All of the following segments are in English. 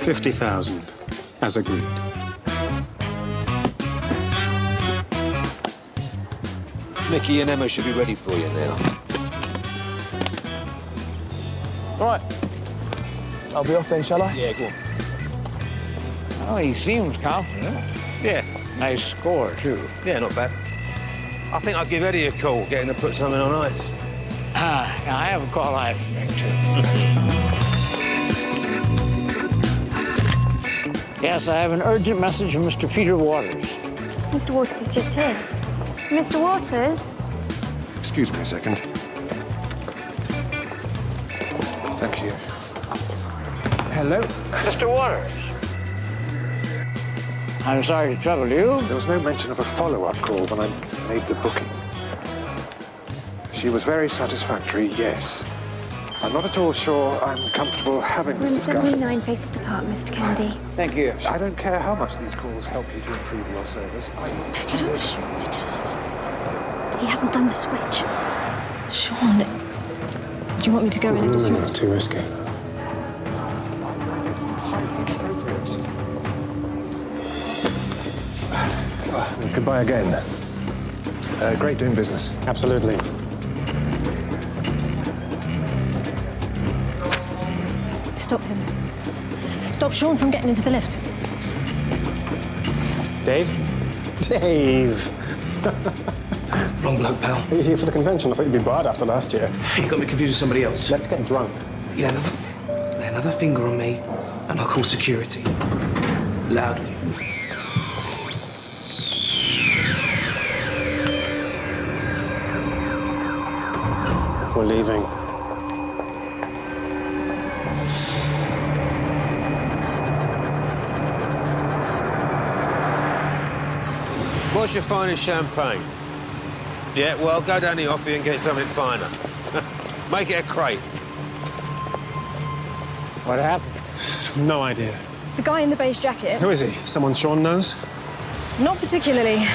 50,000, as agreed. Mickey and Emma should be ready for you now. All right. I'll be off then, shall I? Yeah, go on. Oh, he seems confident. Yeah. Nice score, too. Yeah, not bad. I think I'll give Eddie a call, get him to put something on ice. Yeah, I have a call I have to make, too. Yes, I have an urgent message from Mr. Peter Waters. Mr. Waters is just here. Mr. Waters? Excuse me a second. Thank you. Hello? Mr. Waters. I'm sorry to trouble you. There was no mention of a follow-up call when I made the booking. She was very satisfactory, yes. I'm not at all sure I'm comfortable having this Room discussion. 79 faces the park, Mr. Kennedy. Thank you. I don't care how much these calls help you to improve your service. Pick it up. Pick it up. He hasn't done the switch. Sean, do you want me to go in and just... No, too risky. Goodbye again. Great doing business. Absolutely. Stop him. Stop Sean from getting into the lift. Dave? Dave! Wrong bloke, pal. Are you here for the convention? I thought you'd be barred after last year. You got me confused with somebody else. Let's get drunk. Yeah, another finger on me, and I'll call security. Loudly. We're leaving. What's your finest champagne? Yeah, well, go down the offie and get something finer. Make it a crate. What happened? No idea. The guy in the beige jacket? Who is he? Someone Sean knows? Not particularly.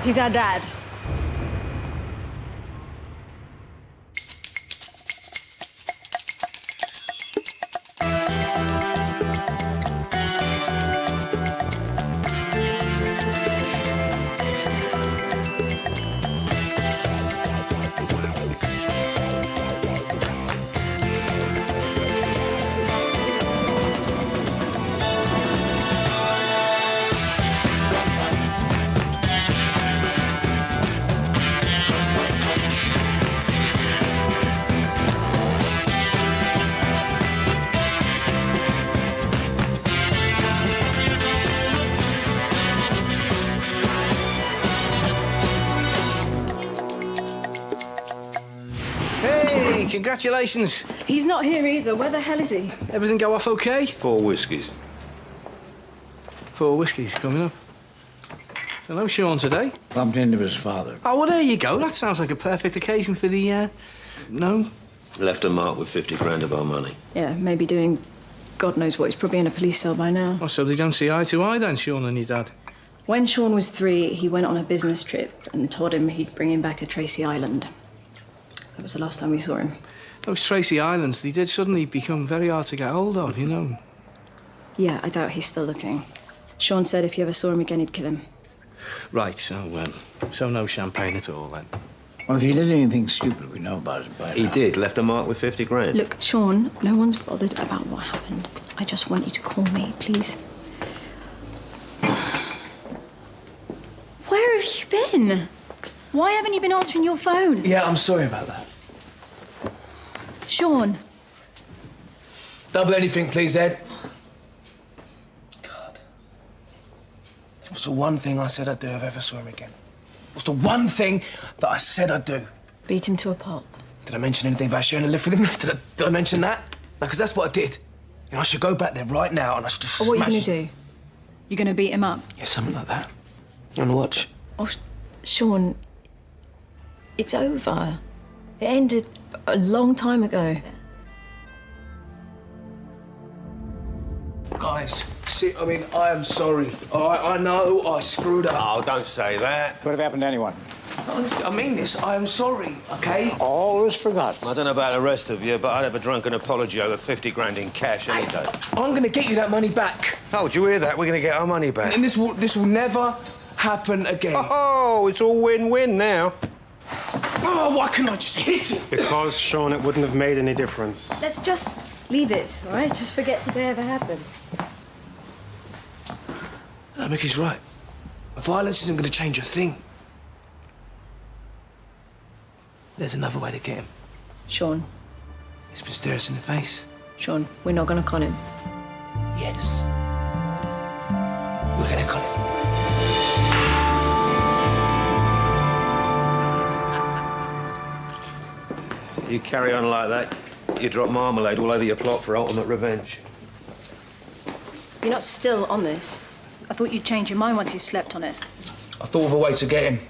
He's our dad. Congratulations. He's not here either. Where the hell is he? Everything go off okay? 4 whiskies. 4 whiskies coming up. Hello, Sean, today. Bumped into his father. Oh, well, there you go. That sounds like a perfect occasion for the, no? Left a mark with 50 grand of our money. Yeah, maybe doing God knows what. He's probably in a police cell by now. Oh, so they don't see eye to eye then, Sean and your dad? When Sean was 3, he went on a business trip and told him he'd bring him back a Tracy Island. That was the last time we saw him. Those Tracy Islands, they did suddenly become very hard to get hold of, you know. Yeah, I doubt he's still looking. Sean said if you ever saw him again, he'd kill him. Right, so no champagne at all, then? Well, if he did anything stupid, we know about it by now. He did. Left a mark with 50 grand. Look, Sean, no one's bothered about what happened. I just want you to call me, please. Where have you been? Why haven't you been answering your phone? Yeah, I'm sorry about that. Sean. Double anything, please, Ed. God. What's the one thing I said I'd do if I ever saw him again? What's the one thing that I said I'd do? Beat him to a pulp. Did I mention anything about sharing a lift with him? Did I mention that? No, because that's what I did. You know, I should go back there right now and I should just What are you smash going to do? You're going to beat him up? Yeah, something like that. You want to watch? Oh, Sean, it's over. It ended a long time ago. Guys, see, I mean, I am sorry. All right, I know I screwed up. Oh, don't say that. Could have happened to anyone. Honestly, I mean this. I am sorry, OK? All is forgotten. I don't know about the rest of you, but I'd have a drunken apology over 50 grand in cash any day. I'm going to get you that money back. Oh, do you hear that? We're going to get our money back. And this will never happen again. Oh, it's all win-win now. Oh, why couldn't I just hit him? Because, Sean, it wouldn't have made any difference. Let's just leave it, all right? Just forget today ever happened. No, Mickey's right. Violence isn't going to change a thing. There's another way to get him. Sean, He's been staring us in the face. Sean, we're not going to con him. Yes. We're going to con him. You carry on like that, you drop marmalade all over your plot for ultimate revenge. You're not still on this. I thought you'd change your mind once you slept on it. I thought of a way to get him.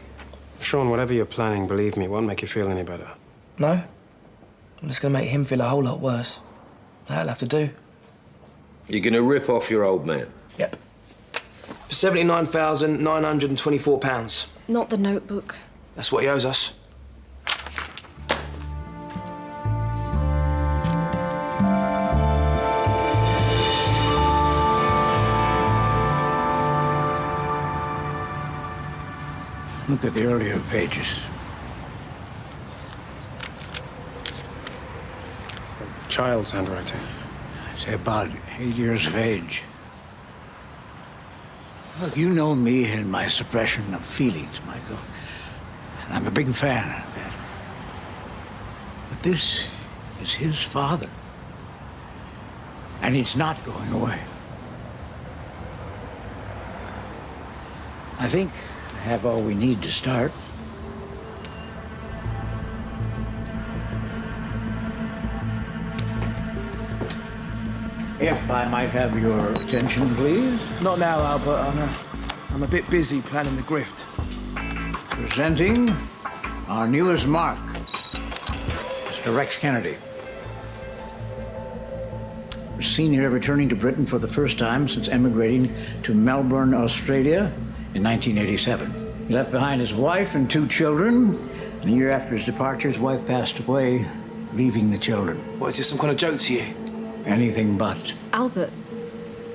Sean, whatever you're planning, believe me, it won't make you feel any better. No? Well, it's going to make him feel a whole lot worse. That'll have to do. You're going to rip off your old man? Yep. For £79,924. Not the notebook. That's what he owes us. Look at the earlier pages. Child's handwriting. Say about 8 years of age. Look, you know me and my suppression of feelings, Michael. And I'm a big fan of that. But this is his father. And it's not going away. I think I have all we need to start. If I might have your attention, please. Not now, Albert. I'm a bit busy planning the grift. Presenting our newest mark, Mr. Rex Kennedy. Was seen here returning to Britain for the first time since emigrating to Melbourne, Australia in 1987. He left behind his wife and 2 children. And a year after his departure, his wife passed away, leaving the children. What, is this some kind of joke to you? Anything but. Albert,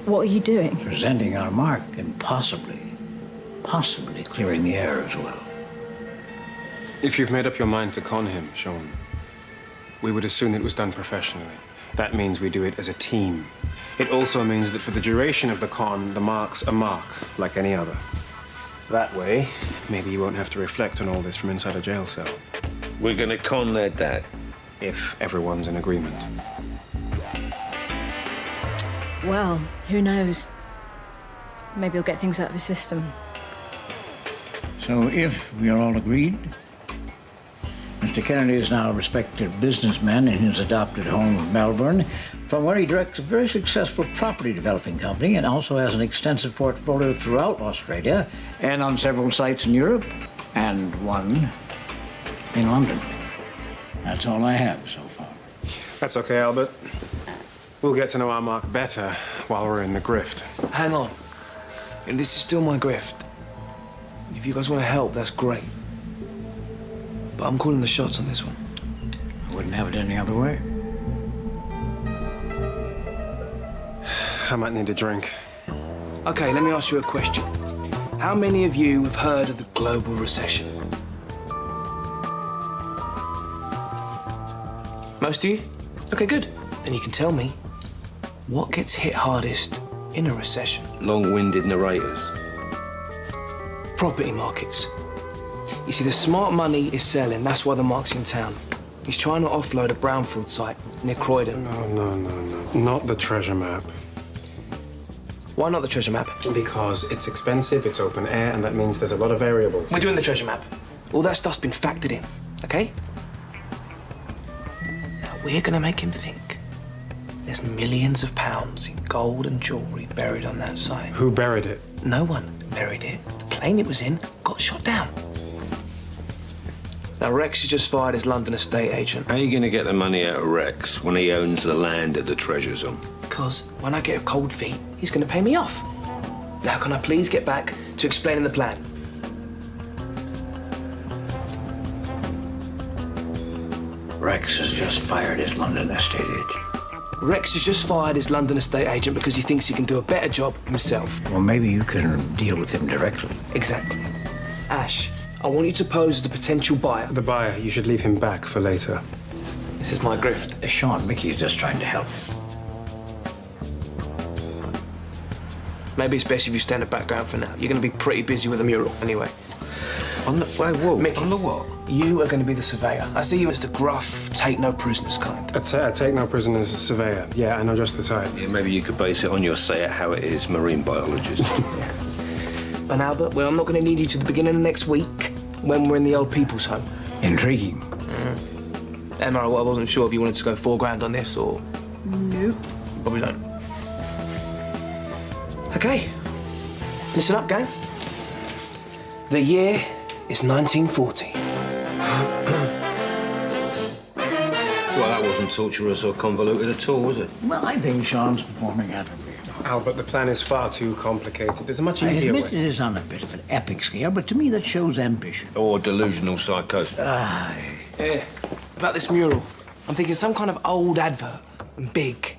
what are you doing? Presenting our mark and possibly clearing the air as well. If you've made up your mind to con him, Sean, we would assume it was done professionally. That means we do it as a team. It also means that for the duration of the con, the mark's a mark, like any other. That way, maybe you won't have to reflect on all this from inside a jail cell. We're going to con their dad. If everyone's in agreement. Well, who knows? Maybe he'll get things out of his system. So if we are all agreed, Mr. Kennedy is now a respected businessman in his adopted home of Melbourne, from where he directs a very successful property developing company and also has an extensive portfolio throughout Australia and on several sites in Europe and one in London. That's all I have so far. That's okay, Albert. We'll get to know our mark better while we're in the grift. Hang on. And this is still my grift. If you guys want to help, that's great. But I'm calling the shots on this one. I wouldn't have it any other way. I might need a drink. Okay, let me ask you a question. How many of you have heard of the global recession? Most of you? Okay, good. Then you can tell me, what gets hit hardest in a recession? Long-winded narrators. Property markets. You see, the smart money is selling. That's why the mark's in town. He's trying to offload a brownfield site near Croydon. No. Not the treasure map. Why not the treasure map? Because it's expensive, it's open air, and that means there's a lot of variables. We're doing the treasure map. All that stuff's been factored in, okay? Now, we're gonna make him think there's millions of pounds in gold and jewellery buried on that site. Who buried it? No one buried it. The plane it was in got shot down. Now, Rex is just fired as London estate agent. How are you going to get the money out of Rex when he owns the land that the treasure's on? Because when I get a cold feet, he's going to pay me off. Now, can I please get back to explaining the plan? Rex has just fired his London estate agent. Rex has just fired his London estate agent because he thinks he can do a better job himself. Well, maybe you can deal with him directly. Exactly. Ash, I want you to pose as the potential buyer. The buyer, you should leave him back for later. This is my grift. Sean, Mickey's just trying to help. Maybe it's best if you stay in the background for now. You're going to be pretty busy with the mural anyway. On the... Wait, what? Mickey, On the what? you are going to be the surveyor. I see you as the gruff, take no prisoners kind. A take no prisoners surveyor. Yeah, I know just the type. Yeah, maybe you could base it on your say it how it is marine biologist. And Albert, well, I'm not going to need you to the beginning of next week when we're in the old people's home. Intriguing. Emma, I wasn't sure if you wanted to go $4,000 on this or... Nope. Probably don't. OK. Listen up, gang. The year is 1940. Well, that wasn't torturous or convoluted at all, was it? Well, I think Sean's performing admirably. Albert, the plan is far too complicated. There's a much I easier admit way. it is on a bit of an epic scale, but to me that shows ambition. Or delusional psychosis. Yeah, about this mural. I'm thinking some kind of old advert and big.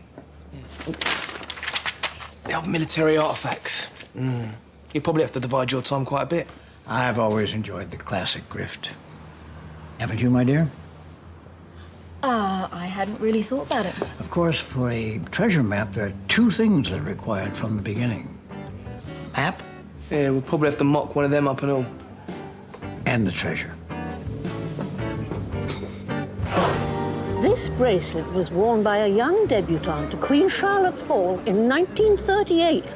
The old military artifacts. You probably have to divide your time quite a bit. I've always enjoyed the classic grift. Haven't you, my dear? I hadn't really thought about it. Of course, for a treasure map, there are two things that are required from the beginning. Map Yeah, we'll probably have to mock one of them up and all. and the treasure. This bracelet was worn by a young debutante to Queen Charlotte's Ball in 1938.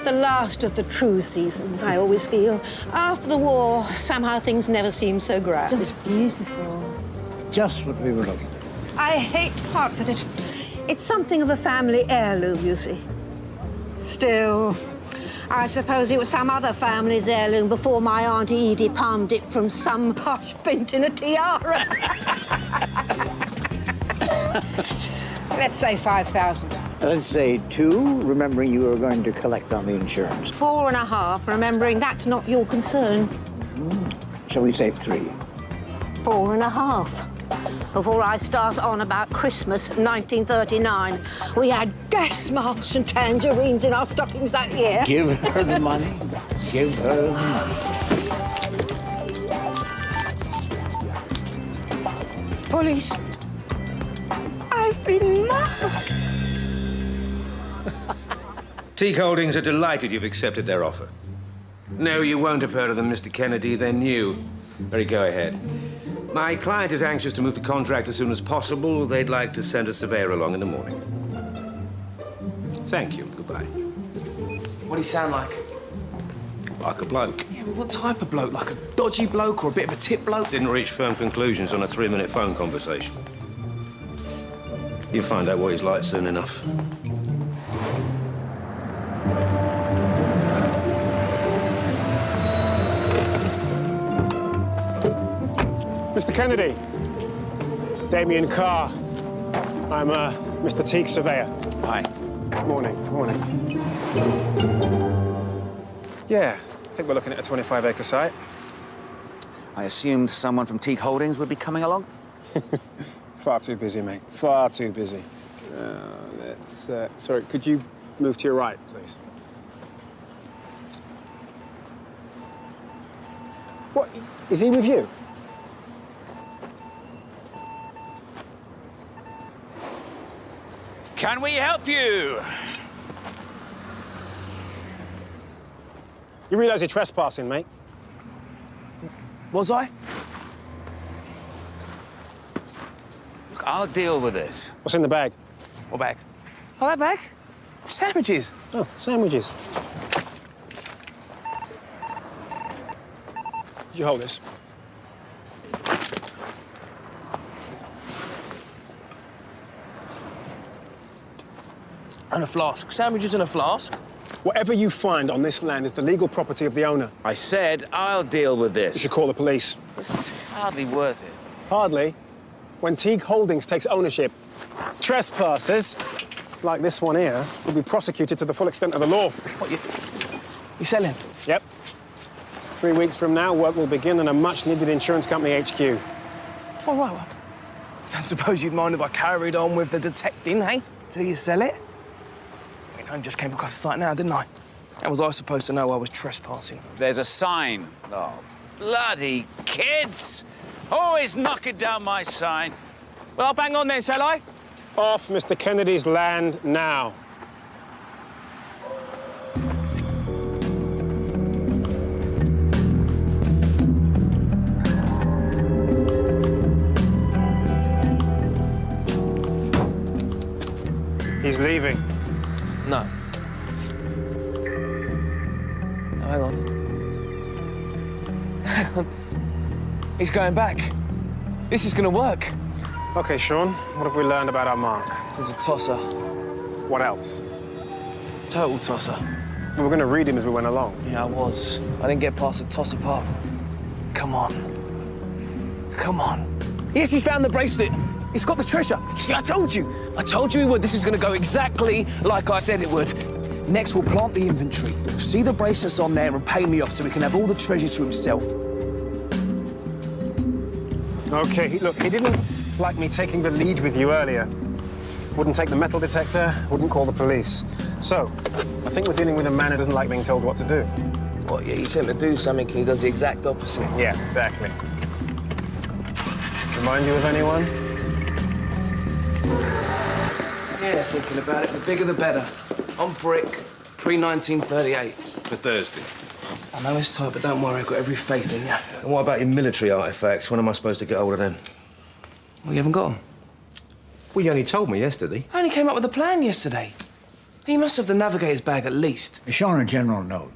The last of the true seasons, I always feel. After the war, somehow things never seemed so grand. Just beautiful. Just what we were looking for. I hate to part with it. It's something of a family heirloom, you see. Still, I suppose it was some other family's heirloom before my Auntie Edie palmed it from some posh pint in a tiara. Let's say 5,000. Let's say 2, remembering you were going to collect on the insurance. 4.5, remembering that's not your concern. Shall we say 3? 4.5. Before I start on about Christmas 1939, we had gas masks and tangerines in our stockings that year. Give her the money. Give her the money. Police, I've been mugged. Teague Holdings are delighted you've accepted their offer. No, you won't have heard of them, Mr. Kennedy. They're new. Very go ahead. My client is anxious to move the contract as soon as possible. They'd like to send a surveyor along in the morning. Thank you. Goodbye. What do he sound like? Like a bloke. Yeah, what type of bloke? Like a dodgy bloke or a bit of a tip bloke? Didn't reach firm conclusions on a 3-minute phone conversation. You'll find out what he's like soon enough. Mr. Kennedy. Damien Carr. I'm Mr. Teague, surveyor. Hi. Morning, morning. Yeah, I think we're looking at a 25-acre site. I assumed someone from Teague Holdings would be coming along. Far too busy, mate. Far too busy. Sorry, could you move to your right, please? What? Is he with you? Can we help you? You realise you're trespassing, mate? Was I? Look, I'll deal with this. What's in the bag? What bag? Oh, that bag? Sandwiches. Oh, sandwiches. You hold this. And a flask. Sandwiches and a flask. Whatever you find on this land is the legal property of the owner. I said I'll deal with You this. should call the police. hardly worth it. Hardly. When Teague Holdings takes ownership, trespassers, like this one here, will be prosecuted to the full extent of the law. What, you selling? Yep. 3 weeks from now, work will begin in a much-needed insurance company HQ. All right, well, don't suppose you'd mind if I carried on with the detecting, eh? Till you sell it? I mean, I just came across the site now, didn't I? How was I supposed to know I was trespassing? There's a sign. Oh, bloody kids! Always knocking down my sign. Well, I'll bang on then, shall I? Off Mr. Kennedy's land now. He's leaving. No. No, hang on. Hang on. He's going back. This is gonna work. Okay, Sean, what have we learned about our mark? There's a tosser. What else? Total tosser. We were going to read him as we went along. Yeah, I was. I didn't get past the tosser part. Come on. Come on. Yes, he's found the bracelet. He's got the treasure. See, I told you. I told you he would. This is going to go exactly like I said it would. Next, we'll plant the inventory. See the bracelets on there and pay me off so he can have all the treasure to himself. Okay, look, he didn't like me taking the lead with you earlier. Wouldn't take the metal detector, wouldn't call the police. So, I think we're dealing with a man who doesn't like being told what to do. What, yeah, you sent him to do something and he does the exact opposite. Yeah, exactly. Remind you of anyone? Yeah, thinking about it, the bigger the better. On brick, pre-1938. For Thursday. I know it's tight, but don't worry, I've got every faith in you. And what about your military artifacts? When am I supposed to get hold of them? Well, you haven't got them. Well, you only told me yesterday. I only came up with a plan yesterday. He must have the navigator's bag at least. Sean, a general note.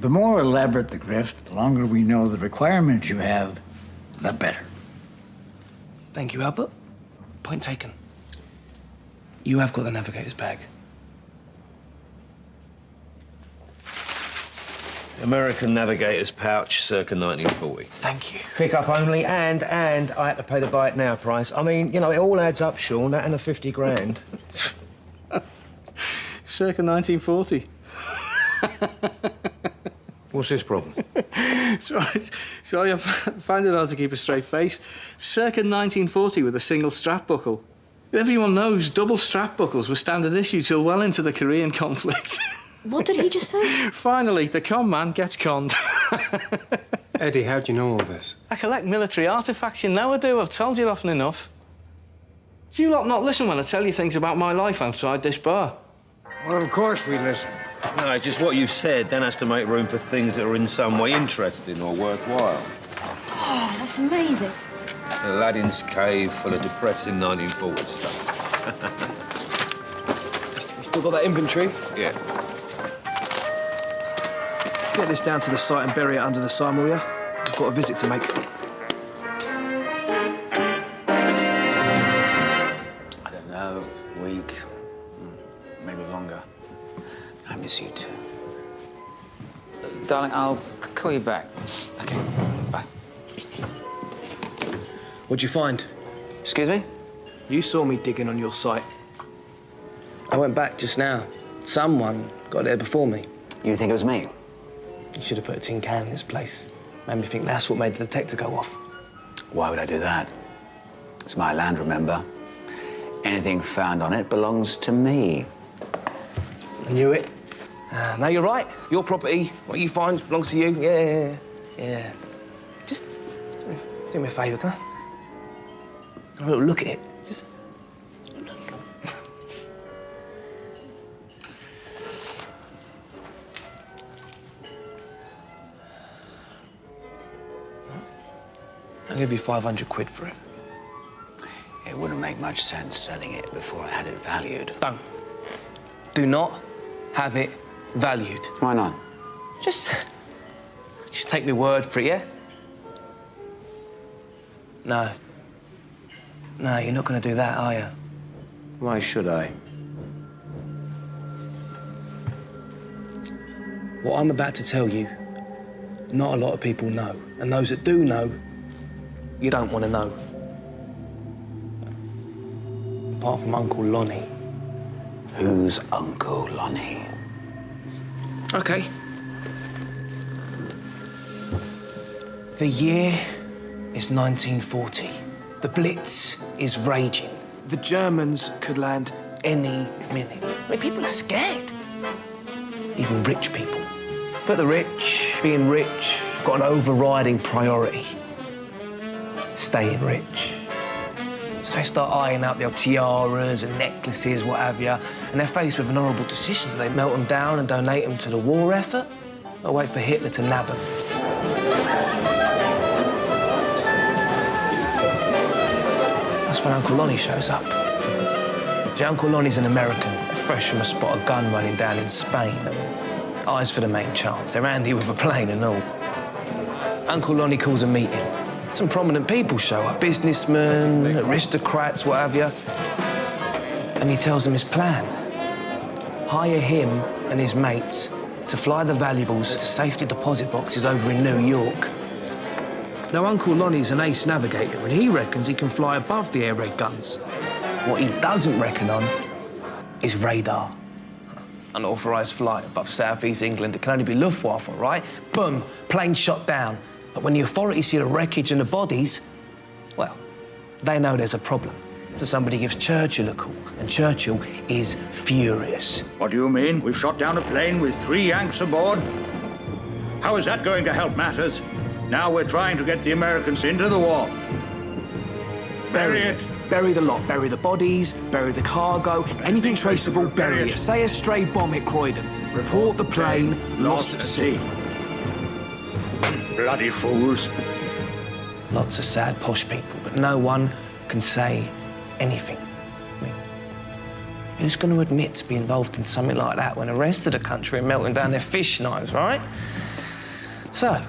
The more elaborate the grift, the longer we know the requirements you have, the better. Thank you, Albert. Point taken. You have got the navigator's bag. American navigator's pouch, circa 1940. Thank you. Pick up only, and I had to pay the buy it now price. I mean, you know, it all adds up, Sean, that and the 50 grand. Circa 1940. What's his problem? Sorry, I find it hard to keep a straight face. Circa 1940 with a single strap buckle. Everyone knows double strap buckles were standard issue till well into the Korean conflict. What did he just say? Finally, the con man gets conned. Eddie, how do you know all this? I collect military artifacts, you know I do. I've told you often enough. Do you lot not listen when I tell you things about my life outside this bar? Well, of course we listen. No, it's just what you've said then has to make room for things that are in some way interesting or worthwhile. Oh, that's amazing. Aladdin's cave full of depressing 1940s stuff. You still got that inventory? Yeah. Get this down to the site and bury it under the sign, will you? I've got a visit to make. I don't know, week, maybe longer. I miss you too. Darling, I'll call you back. Okay, bye. What'd you find? Excuse me? You saw me digging on your site. I went back just now. Someone got there before me. You think it was me? You should have put a tin can in this place. Made me think that's what made the detector go off. Why would I do that? It's my land, remember? Anything found on it belongs to me. I knew it. Now you're right. Your property, what you find belongs to you. Yeah. Just do me a favour, can I? Have a little look at it. Just look. I'll give you 500 quid for it. It wouldn't make much sense selling it before I had it valued. Don't. Do not have it valued. Why not? Just take my word for it, yeah? No. No, you're not going to do that, are you? Why should I? What I'm about to tell you, not a lot of people know. And those that do know you don't want to know. Apart from Uncle Lonnie. Who's Uncle Lonnie? OK. The year is 1940. The Blitz is raging. The Germans could land any minute. I mean, people are scared. Even rich people. But the rich, being rich, got an overriding priority. Staying rich. So they start eyeing up their tiaras and necklaces, what have you, and they're faced with an horrible decision. Do they melt them down and donate them to the war effort, or wait for Hitler to nab them? That's when Uncle Lonnie shows up. See, Uncle Lonnie's an American, fresh from a spot of gun running down in Spain. I mean, eyes for the main chance. They're handy with a plane and all. Uncle Lonnie calls a meeting. Some prominent people show up, businessmen, aristocrats, what have you. And he tells them his plan. Hire him and his mates to fly the valuables to safety deposit boxes over in New York. Now, Uncle Lonnie's an ace navigator, and he reckons he can fly above the air raid guns. What he doesn't reckon on is radar. Unauthorised flight above south-east England, it can only be Luftwaffe, right? Boom, plane shot down. But when the authorities see the wreckage and the bodies, well, they know there's a problem. So somebody gives Churchill a call, and Churchill is furious. What do you mean? We've shot down a plane with 3 Yanks aboard? How is that going to help matters? Now we're trying to get the Americans into the war. Bury it. Bury the lot. Bury the bodies, bury the cargo, anything traceable, bury it. Say a stray bomb hit Croydon. Report the plane lost at sea. Bloody fools. Lots of sad, posh people, but no one can say anything. I mean, who's going to admit to be involved in something like that when the rest of the country are melting down their fish knives, right? So,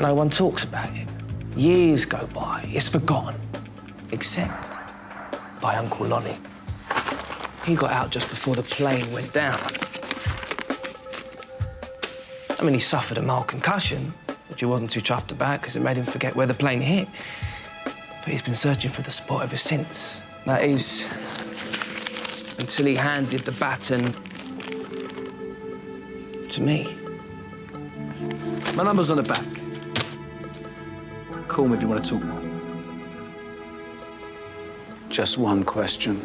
no one talks about it. Years go by, it's forgotten, except by Uncle Lonnie. He got out just before the plane went down. I mean, he suffered a mild concussion, which he wasn't too chuffed about because it made him forget where the plane hit. But he's been searching for the spot ever since. That is, until he handed the baton to me. My number's on the back. Call me if you want to talk more. Just one question.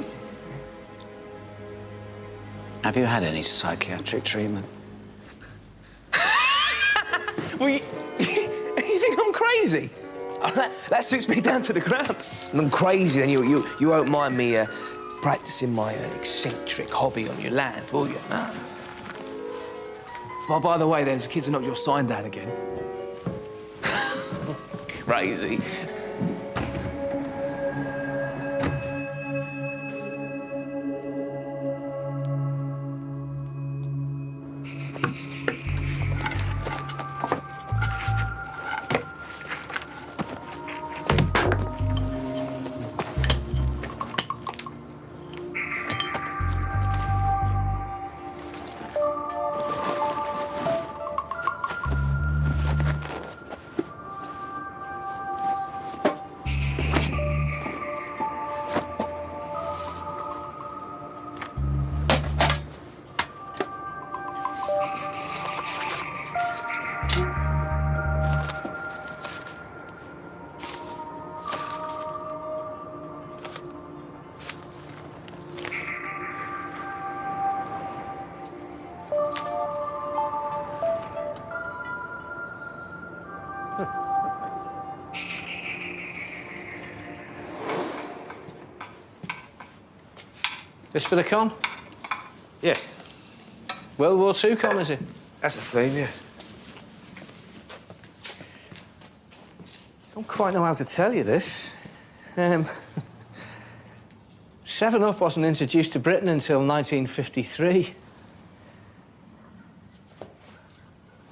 Have you had any psychiatric treatment? Well, you think I'm crazy? That suits me down to the ground. And I'm crazy, then you won't mind me practicing my eccentric hobby on your land, will you? No. Well, by the way, there's the kids who knocked your sign down again. Crazy. This for the con? Yeah. World War II con, is it? That's the theme, yeah. Don't quite know how to tell you this. 7-Up wasn't introduced to Britain until 1953.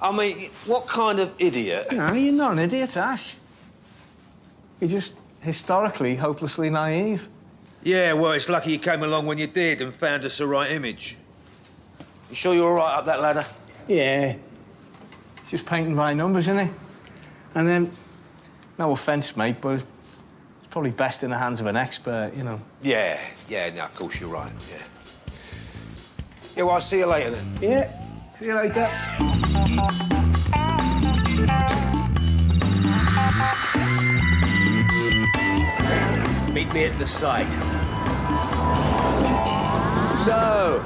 I mean, what kind of idiot? No, you're not an idiot, Ash. You're just historically hopelessly naive. Yeah, well, it's lucky you came along when you did and found us the right image. You sure you're all right up that ladder? Yeah. It's just painting by numbers, isn't it? And then, no offence, mate, but Probably best in the hands of an expert, you know. Yeah, no, of course you're right, yeah. Yeah, well, I'll see you later then. Yeah, see you later. Meet me at the site. So,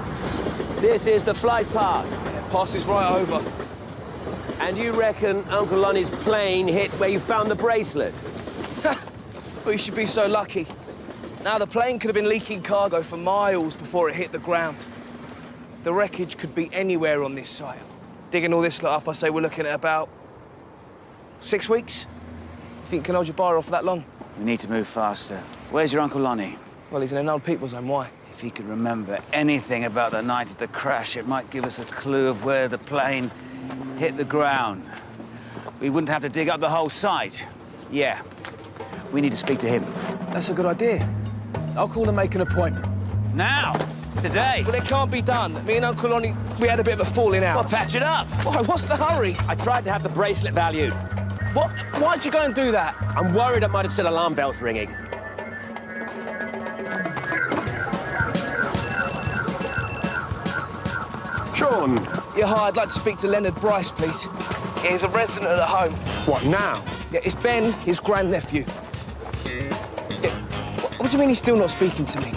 this is the flight path. Yeah, passes right over. And you reckon Uncle Lonnie's plane hit where you found the bracelet? Well, you should be so lucky. Now, the plane could have been leaking cargo for miles before it hit the ground. The wreckage could be anywhere on this site. Digging all this lot up, I say we're looking at about 6 weeks. You think you can hold your bar off for that long? We need to move faster. Where's your Uncle Lonnie? Well, he's in an old people's home. Why? If he could remember anything about the night of the crash, it might give us a clue of where the plane hit the ground. We wouldn't have to dig up the whole site. Yeah. We need to speak to him. That's a good idea. I'll call and make an appointment. Now? Today? Well, it can't be done. Me and Uncle Lonnie, we had a bit of a falling out. Well, patch it up. Why, what's the hurry? I tried to have the bracelet valued. What? Why'd you go and do that? I'm worried I might have set alarm bells ringing. Sean! Yeah, hi, I'd like to speak to Leonard Bryce, please. Yeah, he's a resident at the home. What, now? Yeah, it's Ben, his grandnephew. Yeah, what do you mean he's still not speaking to me?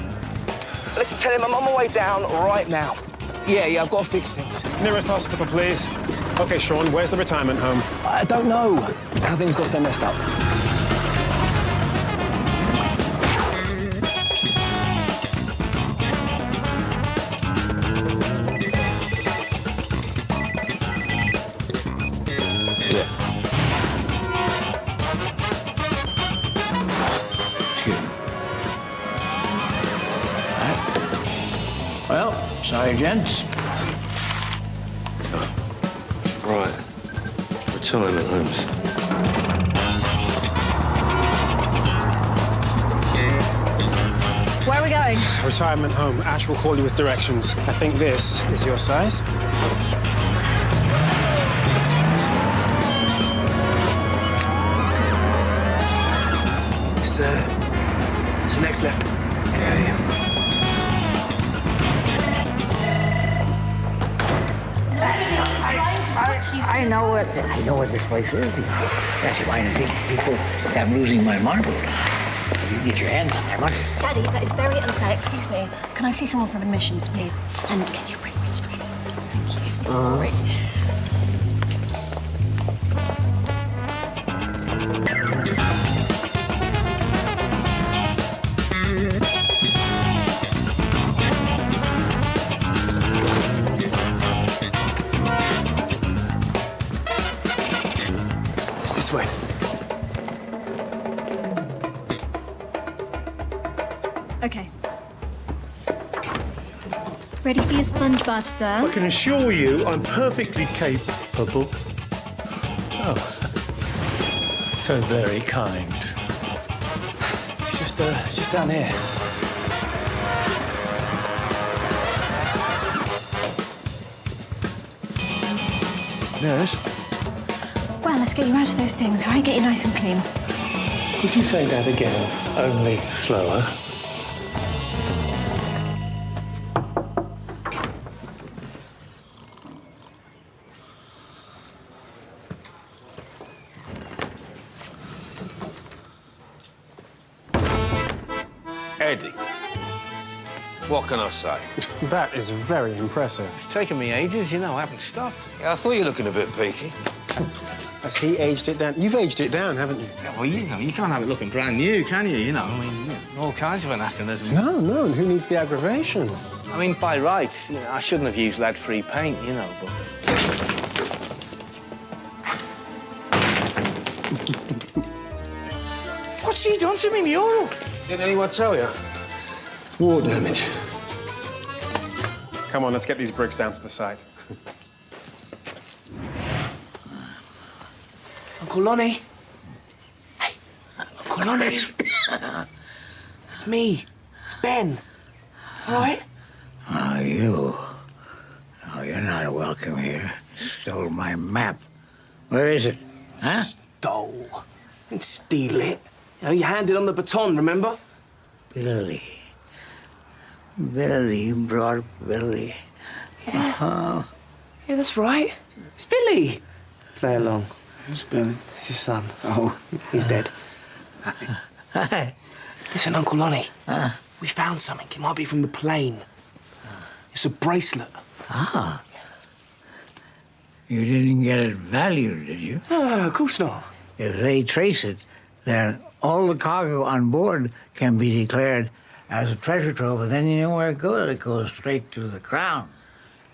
Listen, tell him I'm on my way down right now. Yeah, I've got to fix things. Nearest hospital, please. OK, Sean, where's the retirement home? I don't know how things got so messed up. Well, sorry, gents. Right. Retirement homes. Where are we going? Retirement home. Ash will call you with directions. I think this is your size. It's the next left. Okay. I know what this place is. That's why I think people that I'm losing my marbles. You can get your hands on that one. Daddy, that is very unfair. Excuse me. Can I see someone from admissions, please? And can you bring restraints? Thank you. Sorry. It's this way. Okay. Ready for your sponge bath, sir? I can assure you I'm perfectly capable. Oh, so very kind. It's just down here. Yes? Well, let's get you out of those things, all right? Get you nice and clean. Could you say that again, only slower? Eddie, what can I say? That is very impressive. It's taken me ages, you know, I haven't stopped. Yeah, I thought you were looking a bit peaky. Has he aged it down? You've aged it down, haven't you? Yeah, well, you know, you can't have it looking brand new, can you? You know, I mean, all kinds of anachronisms. No, and who needs the aggravation? I mean, by rights, you know, I shouldn't have used lead-free paint, you know, but... What's he done to me mural? Didn't anyone tell you? War damage. Come on, let's get these bricks down to the site. Uncle Lonnie. Hey, Uncle Lonnie. It's me. It's Ben. All right? Oh, you. Oh, you're not welcome here. Stole my map. Where is it? Huh? Stole. And steal it. You know, you handed on the baton, remember? Billy. Billy, you brought up Billy. Yeah. Yeah, that's right. It's Billy. Play along. Who's Billy? It's his son. Oh. He's dead. Hi. Listen, Uncle Lonnie. We found something. It might be from the plane. It's a bracelet. Ah. You didn't get it valued, did you? No, of course not. If they trace it, then all the cargo on board can be declared as a treasure trove, and then you know where it goes. It goes straight to the crown.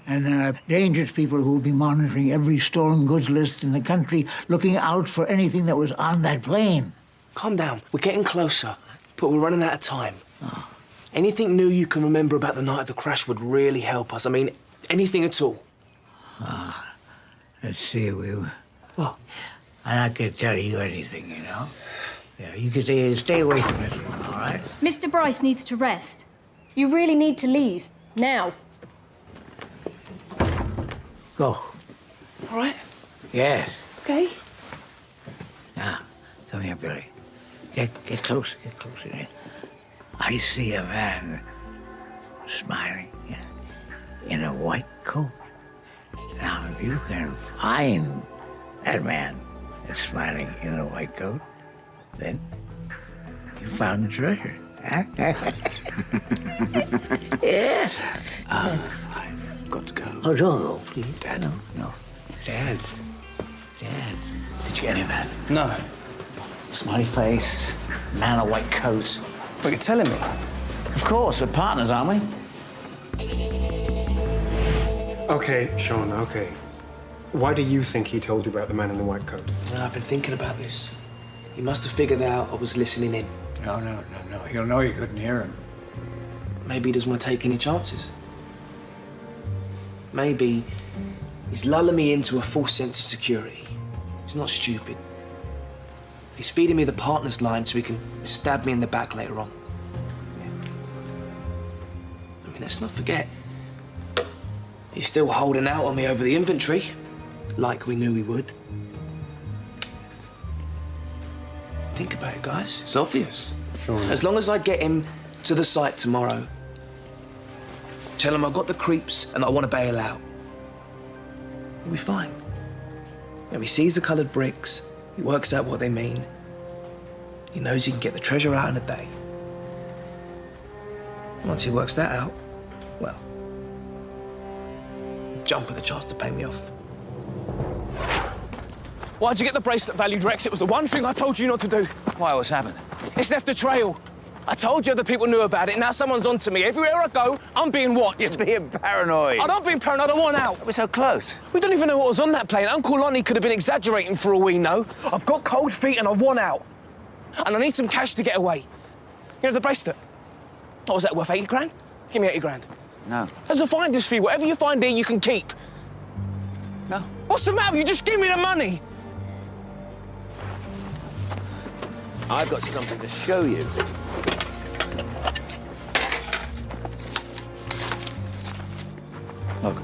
And there are dangerous people who will be monitoring every stolen goods list in the country, looking out for anything that was on that plane. Calm down. We're getting closer, but we're running out of time. Oh. Anything new you can remember about the night of the crash would really help us. I mean, anything at all. Let's see, What? I'm not going to tell you anything, you know. Yeah, you can stay away from this one, all right? Mr. Bryce needs to rest. You really need to leave. Now. Go. All right? Yes. Okay. Now, come here, Billy. Get closer, I see a man smiling in a white coat. Now, if you can find that man that's smiling in a white coat, then you found the treasure. Yes. I've got to go. Oh, don't go, please. Dad. No. Dad. Did you get any of that? No. Smiley face, man in a white coat. What, you're telling me? Of course, we're partners, aren't we? Okay, Sean, okay. Why do you think he told you about the man in the white coat? I've been thinking about this. He must have figured out I was listening in. No. He'll know you couldn't hear him. Maybe he doesn't want to take any chances. Maybe he's lulling me into a false sense of security. He's not stupid. He's feeding me the partner's line so he can stab me in the back later on. I mean, let's not forget, he's still holding out on me over the inventory, like we knew he would. Think about it, guys. It's obvious. Sean. As long as I get him to the site tomorrow, tell him I've got the creeps and I want to bail out, we'll be fine. You know, he sees the coloured bricks, he works out what they mean. He knows he can get the treasure out in a day. And once he works that out, well, jump at the chance to pay me off. Why'd you get the bracelet valued, Rex? It was the one thing I told you not to do. Why, what's happened? It's left a trail. I told you other people knew about it. Now someone's onto me. Everywhere I go, I'm being watched. You're being paranoid. I'm not being paranoid. I want out. We're so close. We don't even know what was on that plane. Uncle Lonnie could have been exaggerating for all we know. I've got cold feet and I want out. And I need some cash to get away. You know, the bracelet. What was that, worth 80 grand? Give me 80 grand. No. As a finder's fee, whatever you find here, you can keep. No. What's the matter? You just give me the money. I've got something to show you. Look.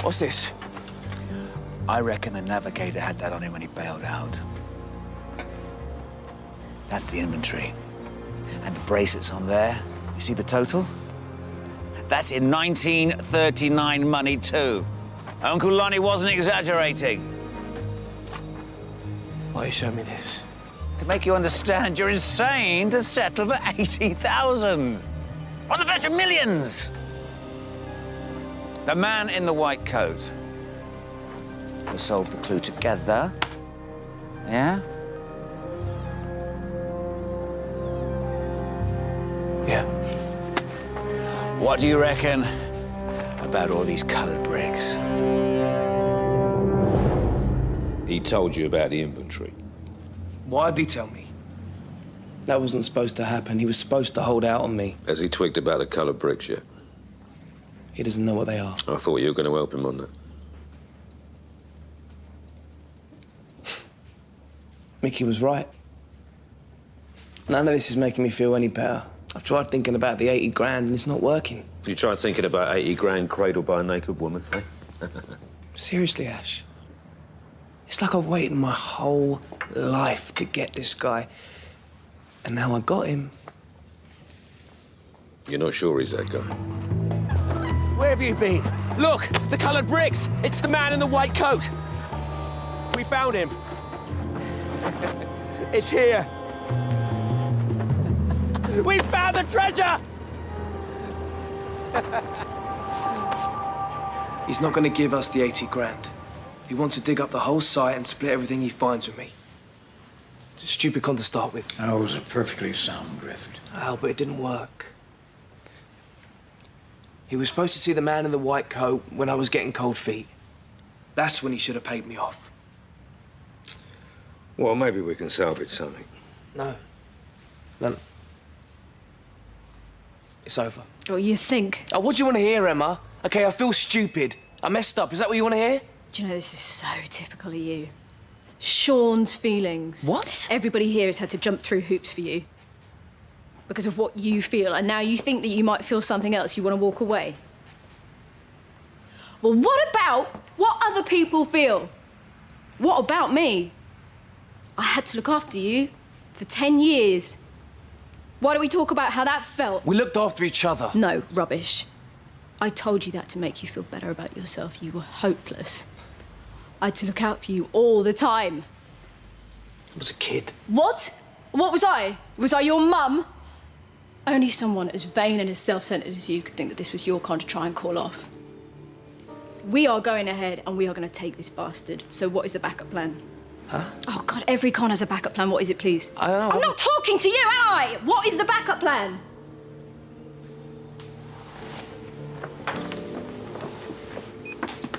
What's this? I reckon the navigator had that on him when he bailed out. That's the inventory. And the bracelet's on there. You see the total? That's in 1939 money, too. Uncle Lonnie wasn't exaggerating. Why you show me this? To make you understand, you're insane to settle for 80,000. On the verge of millions. The man in the white coat. We solved the clue together. Yeah? Yeah. What do you reckon about all these coloured bricks? He told you about the inventory. Why'd he tell me? That wasn't supposed to happen. He was supposed to hold out on me. Has he twigged about the coloured bricks yet? He doesn't know what they are. I thought you were going to help him on that. Mickey was right. None of this is making me feel any better. I've tried thinking about the 80 grand and it's not working. You tried thinking about 80 grand cradled by a naked woman, eh? Seriously, Ash. It's like I've waited my whole life to get this guy. And now I got him. You're not sure he's that guy? Where have you been? Look, the coloured bricks. It's the man in the white coat. We found him. It's here. We found the treasure! He's not going to give us the 80 grand. He wants to dig up the whole site and split everything he finds with me. It's a stupid con to start with. That was a perfectly sound grift. Oh, but it didn't work. He was supposed to see the man in the white coat when I was getting cold feet. That's when he should have paid me off. Well, maybe we can salvage something. No. None. It's over. Oh, you think? Oh, what do you want to hear, Emma? Okay, I feel stupid. I messed up. Is that what you want to hear? Do you know, this is so typical of you. Sean's feelings. What? Everybody here has had to jump through hoops for you. Because of what you feel, and now you think that you might feel something else, you want to walk away. Well, what about what other people feel? What about me? I had to look after you for 10 years. Why don't we talk about how that felt? We looked after each other. No, rubbish. I told you that to make you feel better about yourself. You were hopeless. I had to look out for you all the time. I was a kid. What? What was I? Was I your mum? Only someone as vain and as self-centered as you could think that this was your con to try and call off. We are going ahead and we are going to take this bastard. So what is the backup plan? Huh? Oh, God, every con has a backup plan. What is it, please? I don't know. I'm not talking to you, am I? What is the backup plan?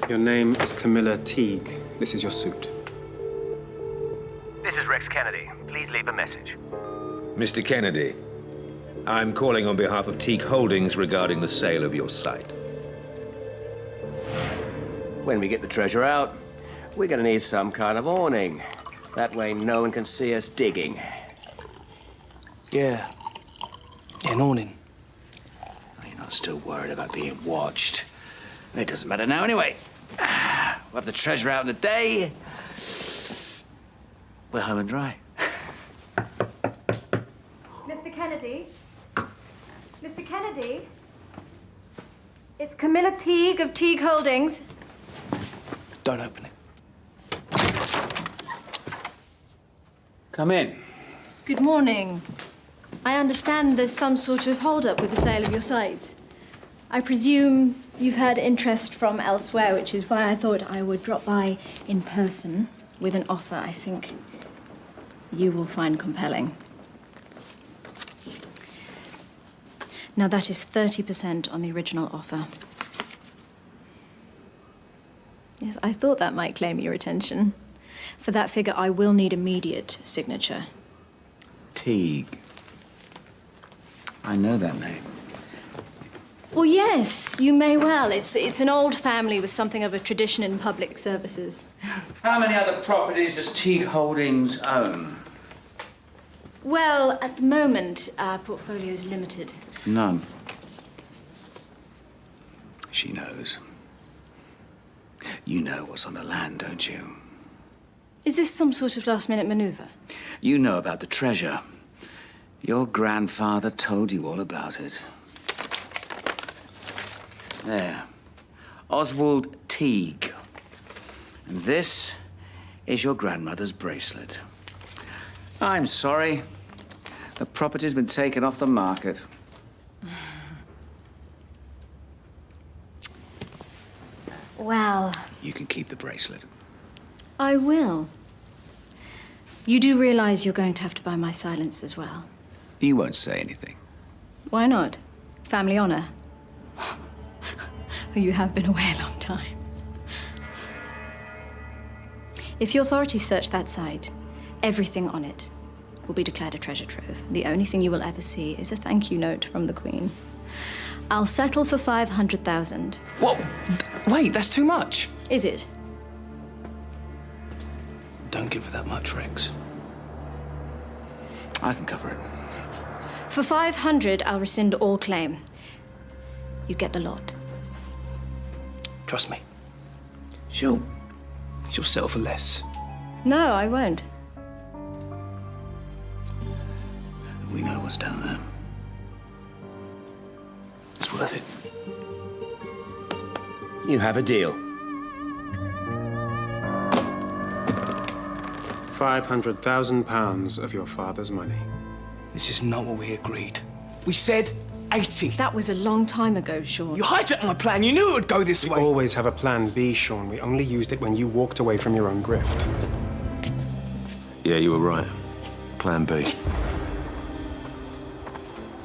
Your name is Camilla Teague. This is your suit. This is Rex Kennedy. Please leave a message. Mr. Kennedy, I'm calling on behalf of Teague Holdings regarding the sale of your site. When we get the treasure out, we're going to need some kind of awning. That way no one can see us digging. Yeah. An awning. You're not still worried about being watched. It doesn't matter now anyway. We'll have the treasure out in a day. We're home and dry. Mr. Kennedy? Mr. Kennedy? It's Camilla Teague of Teague Holdings. Don't open it. Come in. Good morning. I understand there's some sort of hold-up with the sale of your site. I presume you've had interest from elsewhere, which is why I thought I would drop by in person with an offer I think you will find compelling. Now, that is 30% on the original offer. Yes, I thought that might claim your attention. For that figure, I will need immediate signature. Teague. I know that name. Well, yes, you may well. It's an old family with something of a tradition in public services. How many other properties does Teague Holdings own? Well, at the moment, our portfolio is limited. None. She knows. You know what's on the land, don't you? Is this some sort of last-minute maneuver? You know about the treasure. Your grandfather told you all about it. There. Oswald Teague. And this is your grandmother's bracelet. I'm sorry. The property's been taken off the market. Well, You can keep the bracelet. I will. You do realize you're going to have to buy my silence as well. You won't say anything. Why not? Family honor. You have been away a long time. If the authorities search that site, everything on it will be declared a treasure trove. The only thing you will ever see is a thank you note from the Queen. I'll settle for 500,000. What? Wait, that's too much. Is it? Don't give her that much, Rex. I can cover it. For 500, I'll rescind all claim. You get the lot. Trust me. She'll settle for less. No, I won't. We know what's down there. It's worth it. You have a deal. 500,000 pounds of your father's money. This is not what we agreed. We said 80. That was a long time ago, Sean. You hijacked my plan. You knew it would go this We way. always have a plan B, Sean. We only used it when you walked away from your own grift. Yeah, you were right. Plan B.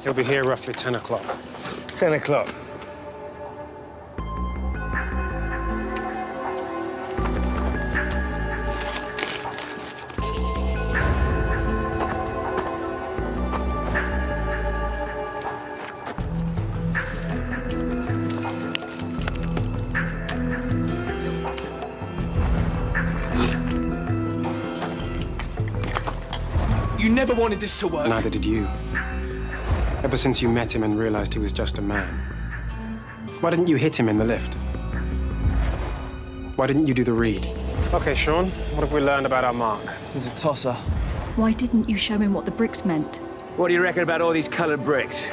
He'll be here roughly 10 o'clock. 10 o'clock. You never wanted this to work. Neither did you. Ever since you met him and realized he was just a man. Why didn't you hit him in the lift? Why didn't you do the read? Okay, Sean, what have we learned about our mark? He's a tosser. Why didn't you show him what the bricks meant? What do you reckon about all these coloured bricks?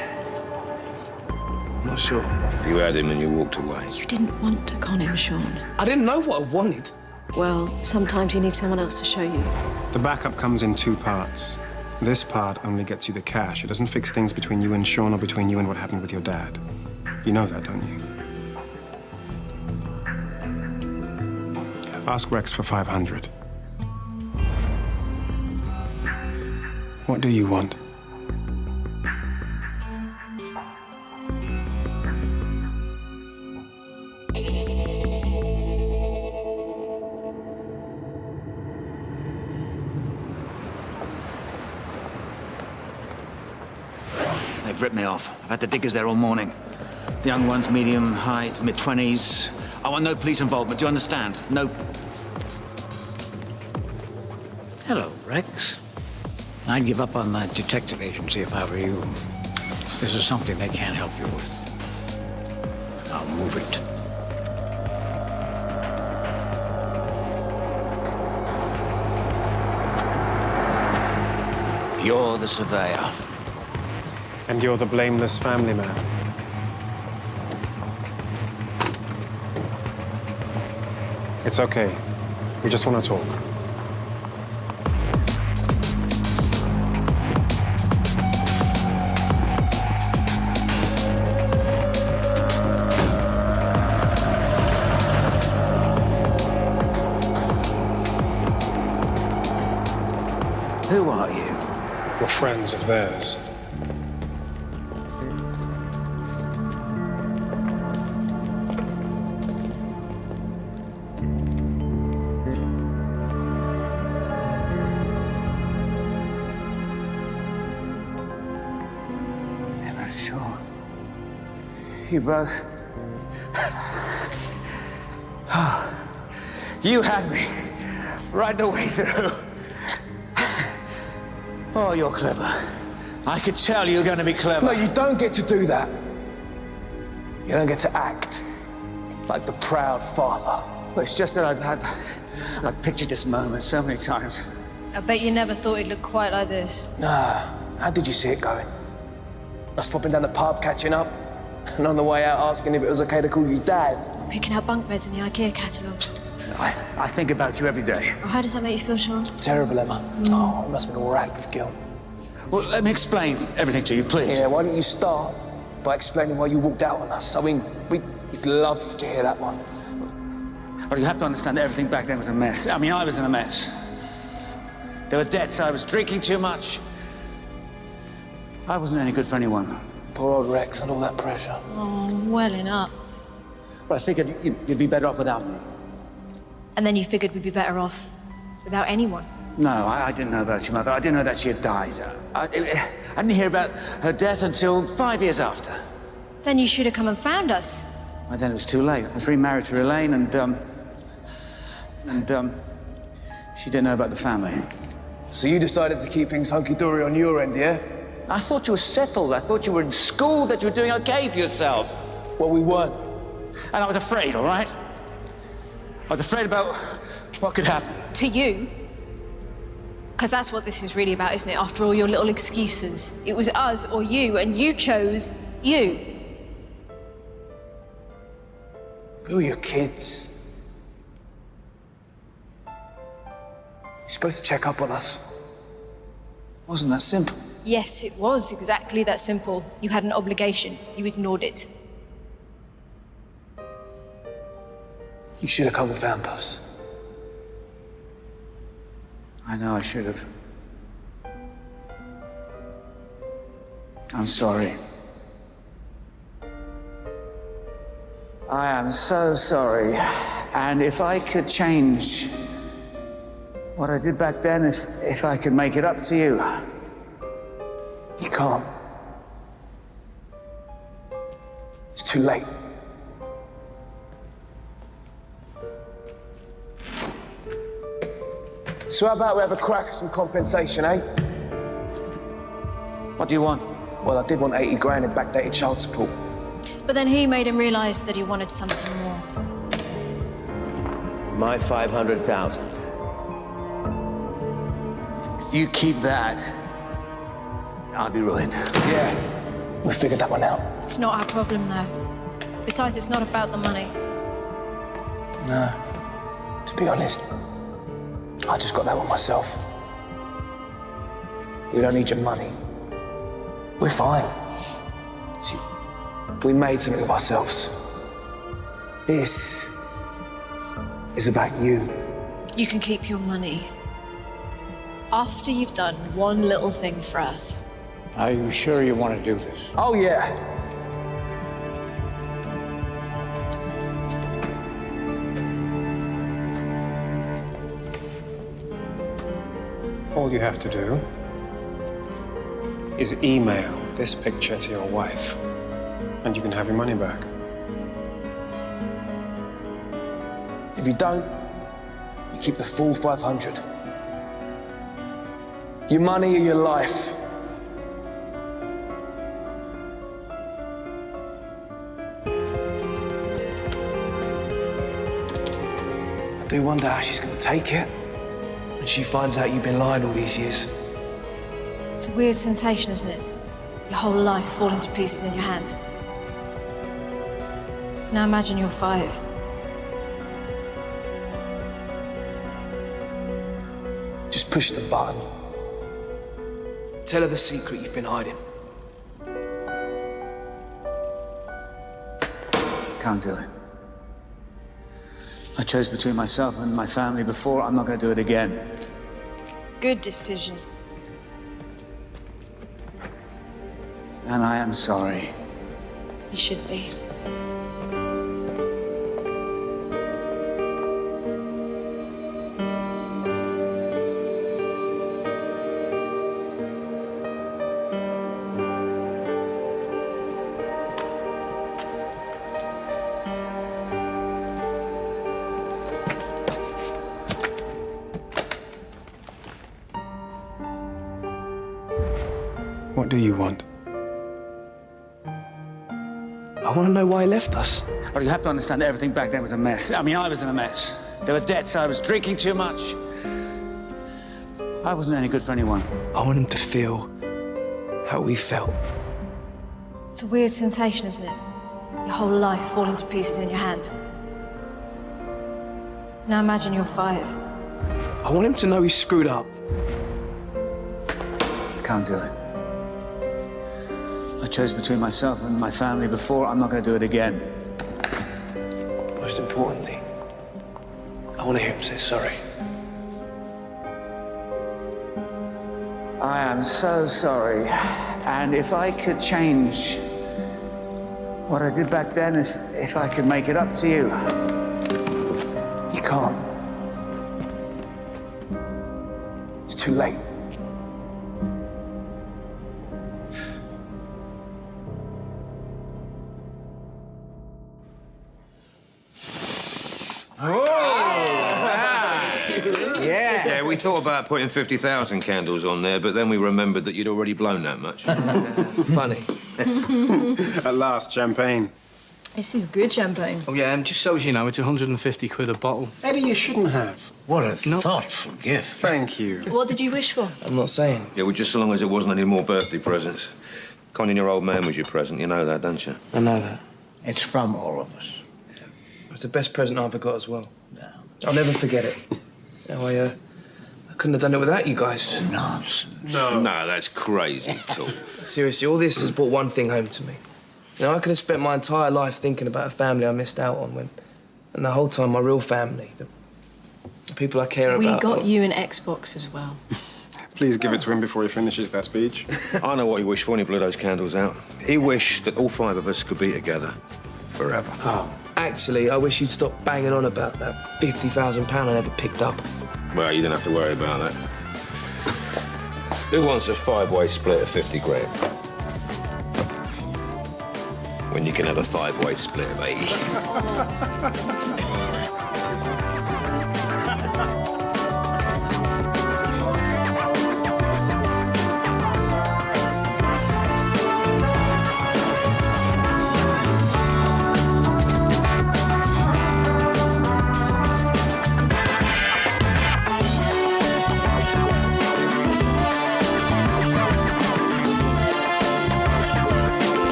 Not sure. You had him and you walked away. You didn't want to con him, Sean. I didn't know what I wanted. Well, sometimes you need someone else to show you. The backup comes in 2 parts. This part only gets you the cash. It doesn't fix things between you and Sean or between you and what happened with your dad. You know that, don't you? Ask Rex for 500. What do you want? They've ripped me off. I've had the diggers there all morning. The young ones, medium height, mid-20s. I want no police involvement, do you understand? No... Hello, Rex. I'd give up on that detective agency if I were you. This is something they can't help you with. I'll move it. You're the surveyor. And you're the blameless family man. It's okay. We just want to talk. Who are you? We're friends of theirs. Never sure. You both... Oh, you had me right the way through. Oh, you're clever. I could tell you're going to be clever. No, you don't get to do that. You don't get to act like the proud father. Well, it's just that I've pictured this moment so many times. I bet you never thought he'd look quite like this. Nah, how did you see it going? Us popping down the pub, catching up, and on the way out asking if it was okay to call you Dad. Picking out bunk beds in the IKEA catalogue. I think about you every day. Oh, how does that make you feel, Sean? Terrible, Emma. Oh, it must have been all racked with guilt. Well, let me explain everything to you, please. Yeah, why don't you start by explaining why you walked out on us? I mean, we'd love to hear that one. Well, you have to understand that everything back then was a mess. I mean, I was in a mess. There were debts, I was drinking too much. I wasn't any good for anyone. Poor old Rex and all that pressure. Oh, welling up. But I figured you'd be better off without me. And then you figured we'd be better off without anyone. No, I didn't know about your mother. I didn't know that she had died. I didn't hear about her death until 5 years after. Then you should have come and found us. Well, then it was too late. I was remarried to Elaine and she didn't know about the family. So you decided to keep things hunky-dory on your end, yeah? I thought you were settled. I thought you were in school, that you were doing okay for yourself. Well, we weren't. And I was afraid, all right? I was afraid about what could happen. To you? Because that's what this is really about, isn't it? After all your little excuses. It was us or you, and you chose you. We were your kids. You're supposed to check up on us. Wasn't that simple? Yes, it was exactly that simple. You had an obligation. You ignored it. You should have come and found us. I know I should have. I'm sorry. I am so sorry. And if I could change what I did back then, if I could make it up to you. You can't. It's too late. So how about we have a crack at some compensation, eh? What do you want? Well, I did want 80 grand in backdated child support. But then he made him realise that he wanted something more. My 500,000. If you keep that, I'll be ruined. Yeah, we figured that one out. It's not our problem, though. Besides, it's not about the money. No. To be honest, I just got that one myself. We don't need your money. We're fine. See, we made something of ourselves. This is about you. You can keep your money. After you've done one little thing for us. Are you sure you want to do this? Oh, yeah. All you have to do is email this picture to your wife, and you can have your money back. If you don't, you keep the full 500. Your money or your life. I do wonder how she's going to take it when she finds out you've been lying all these years. It's a weird sensation, isn't it? Your whole life falling to pieces in your hands. Now imagine you're 5. Just push the button. Tell her the secret you've been hiding. Can't do it. I chose between myself and my family before. I'm not going to do it again. Good decision. And I am sorry. You should be. What do you want? I want to know why he left us. But you have to understand everything back then was a mess. I mean, I was in a mess. There were debts, I was drinking too much. I wasn't any good for anyone. I want him to feel how we felt. It's a weird sensation, isn't it? Your whole life falling to pieces in your hands. Now imagine you're 5. I want him to know he screwed up. Can't do it. I chose between myself and my family before. I'm not going to do it again. Most importantly, I want to hear him say sorry. I am so sorry. And if I could change what I did back then, if I could make it up to you. You can't. It's too late. Yeah, we thought about putting 50,000 candles on there, but then we remembered that you'd already blown that much. Funny. At last, champagne. This is good champagne. Oh, yeah, just so as you know, it's 150 quid a bottle. Eddie, you shouldn't have. What a thoughtful gift. Thank you. What did you wish for? I'm not saying. Yeah, well, just so long as it wasn't any more birthday presents. Conning your old man was your present, you know that, don't you? I know that. It's from all of us. It was the best present I ever got as well. I'll never forget it. I couldn't have done it without you guys. Nonsense. No, that's crazy, Tom. Seriously, all this has brought one thing home to me. You know, I could have spent my entire life thinking about a family I missed out on and the whole time my real family, the people I care We about. got you an Xbox as well. Please give it to him before he finishes that speech. I know what he wished for when he blew those candles out. He wished that all 5 of us could be together forever. Oh. Actually, I wish you'd stop banging on about that £50,000 I never picked up. Well, you don't have to worry about that. Who wants a 5-way split of 50 grand? When you can have a 5-way split of 80.